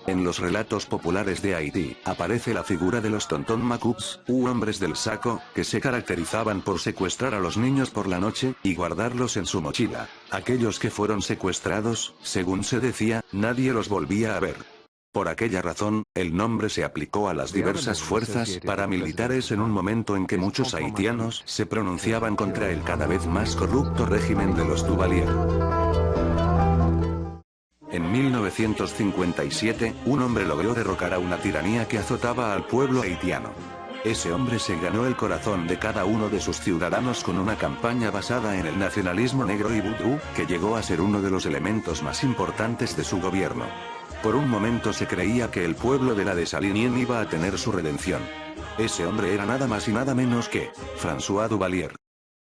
En los relatos populares de Haití, aparece la figura de los Tonton Macoutes, u hombres del saco, que se caracterizaban por secuestrar a los niños por la noche, y guardarlos en su mochila. Aquellos que fueron secuestrados, según se decía, nadie los volvía a ver. Por aquella razón, el nombre se aplicó a las diversas fuerzas paramilitares en un momento en que muchos haitianos se pronunciaban contra el cada vez más corrupto régimen de los Duvalier. En 1957, un hombre logró derrocar a una tiranía que azotaba al pueblo haitiano. Ese hombre se ganó el corazón de cada uno de sus ciudadanos con una campaña basada en el nacionalismo negro y vudú, que llegó a ser uno de los elementos más importantes de su gobierno. Por un momento se creía que el pueblo de la Dessalines iba a tener su redención. Ese hombre era nada más y nada menos que François Duvalier.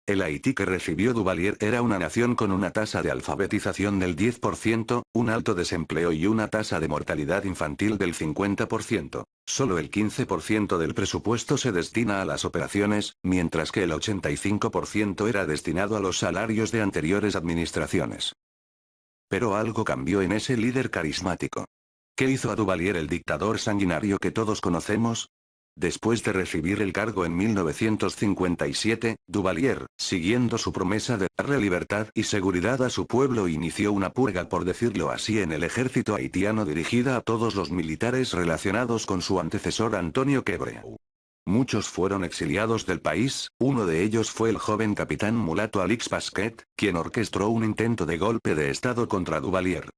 El Haití que recibió Duvalier era una nación con una tasa de alfabetización del 10%, un alto desempleo y una tasa de mortalidad infantil del 50%. Solo el 15% del presupuesto se destina a las operaciones, mientras que el 85% era destinado a los salarios de anteriores administraciones. Pero algo cambió en ese líder carismático. ¿Qué hizo a Duvalier el dictador sanguinario que todos conocemos? Después de recibir el cargo en 1957, Duvalier, siguiendo su promesa de darle libertad y seguridad a su pueblo, inició una purga, por decirlo así, en el ejército haitiano dirigida a todos los militares relacionados con su antecesor Antonio Quebreu. Muchos fueron exiliados del país, uno de ellos fue el joven capitán mulato Alix Pasquet, quien orquestó un intento de golpe de estado contra Duvalier.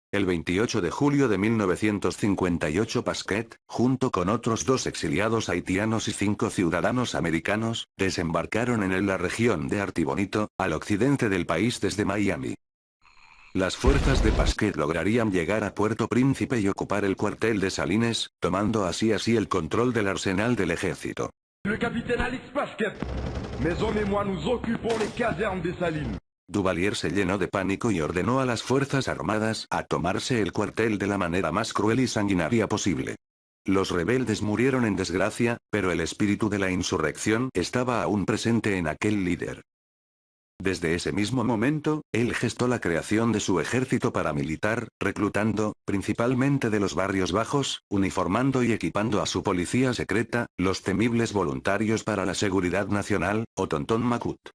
El 28 de julio de 1958 Pasquet, junto con otros 2 exiliados haitianos y 5 ciudadanos americanos, desembarcaron en la región de Artibonito, al occidente del país desde Miami. Las fuerzas de Pasquet lograrían llegar a Puerto Príncipe y ocupar el cuartel de Salines, tomando así el control del arsenal del ejército. Le capitaine Alix Pasquet, mes hommes et moi nous occupons les casernes de Salines. Duvalier se llenó de pánico y ordenó a las fuerzas armadas a tomarse el cuartel de la manera más cruel y sanguinaria posible. Los rebeldes murieron en desgracia, pero el espíritu de la insurrección estaba aún presente en aquel líder. Desde ese mismo momento, él gestó la creación de su ejército paramilitar, reclutando, principalmente de los barrios bajos, uniformando y equipando a su policía secreta, los temibles voluntarios para la seguridad nacional, o Tonton Macoute.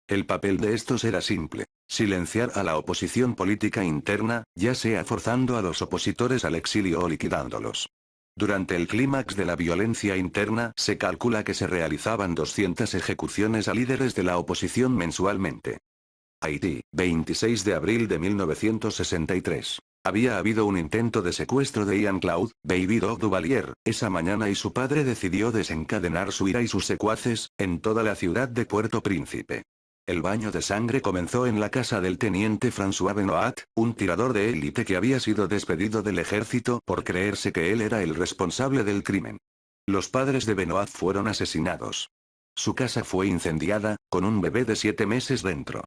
El papel de estos era simple: silenciar a la oposición política interna, ya sea forzando a los opositores al exilio o liquidándolos. Durante el clímax de la violencia interna, se calcula que se realizaban 200 ejecuciones a líderes de la oposición mensualmente. Haití, 26 de abril de 1963. Había habido un intento de secuestro de Ian Claude, Baby Dog Duvalier, esa mañana, y su padre decidió desencadenar su ira y sus secuaces, en toda la ciudad de Puerto Príncipe. El baño de sangre comenzó en la casa del teniente François Benoit, un tirador de élite que había sido despedido del ejército por creerse que él era el responsable del crimen. Los padres de Benoit fueron asesinados. Su casa fue incendiada, con un bebé de 7 meses dentro.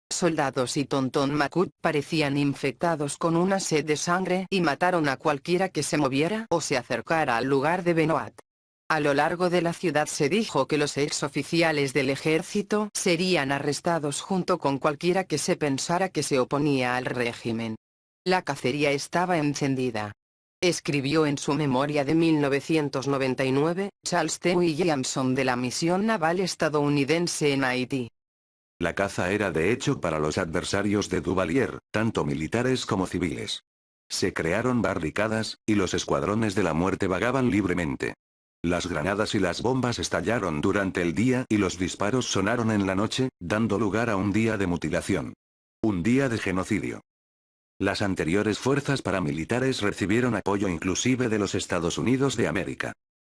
Soldados y Tonton Macoute parecían infectados con una sed de sangre y mataron a cualquiera que se moviera o se acercara al lugar de Benoit. A lo largo de la ciudad se dijo que los exoficiales del ejército serían arrestados junto con cualquiera que se pensara que se oponía al régimen. La cacería estaba encendida. Escribió en su memoria de 1999, Charles T. Williamson, de la misión naval estadounidense en Haití. La caza era de hecho para los adversarios de Duvalier, tanto militares como civiles. Se crearon barricadas, y los escuadrones de la muerte vagaban libremente. Las granadas y las bombas estallaron durante el día y los disparos sonaron en la noche, dando lugar a un día de mutilación. Un día de genocidio. Las anteriores fuerzas paramilitares recibieron apoyo inclusive de los Estados Unidos de América.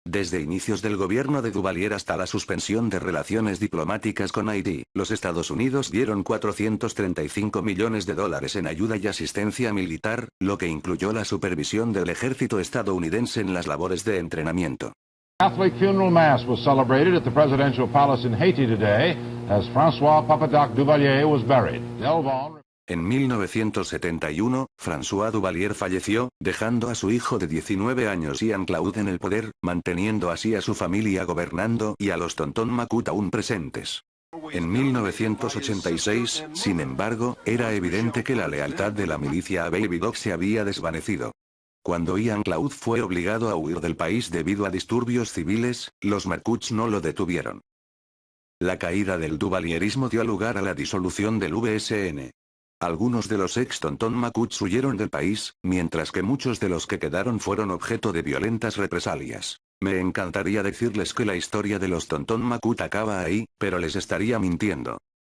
Desde inicios del gobierno de Duvalier hasta la suspensión de relaciones diplomáticas con Haití, los Estados Unidos dieron $435 millones en ayuda y asistencia militar, lo que incluyó la supervisión del ejército estadounidense en las labores de entrenamiento. Catholic funeral mass was celebrated at the presidential palace in Haiti today as François Papadoc Duvalier was buried. En 1971, François Duvalier falleció, dejando a su hijo de 19 años Ian Claude en el poder, manteniendo así a su familia gobernando y a los Tonton Macoute aún presentes. En 1986, sin embargo, era evidente que la lealtad de la milicia a Baby Dog se había desvanecido. Cuando Ian Cloud fue obligado a huir del país debido a disturbios civiles, los Makuts no lo detuvieron. La caída del duvalierismo dio lugar a la disolución del VSN. Algunos de los ex Tonton Makuts huyeron del país, mientras que muchos de los que quedaron fueron objeto de violentas represalias. Me encantaría decirles que la historia de los Tonton Makut acaba ahí, pero les estaría mintiendo.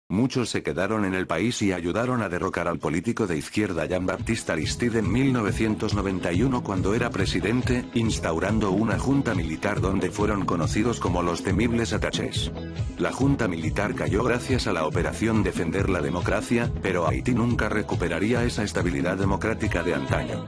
Muchos se quedaron en el país y ayudaron a derrocar al político de izquierda Jean-Baptiste Aristide en 1991 cuando era presidente, instaurando una junta militar donde fueron conocidos como los temibles Attachés. La junta militar cayó gracias a la operación Defender la Democracia, pero Haití nunca recuperaría esa estabilidad democrática de antaño.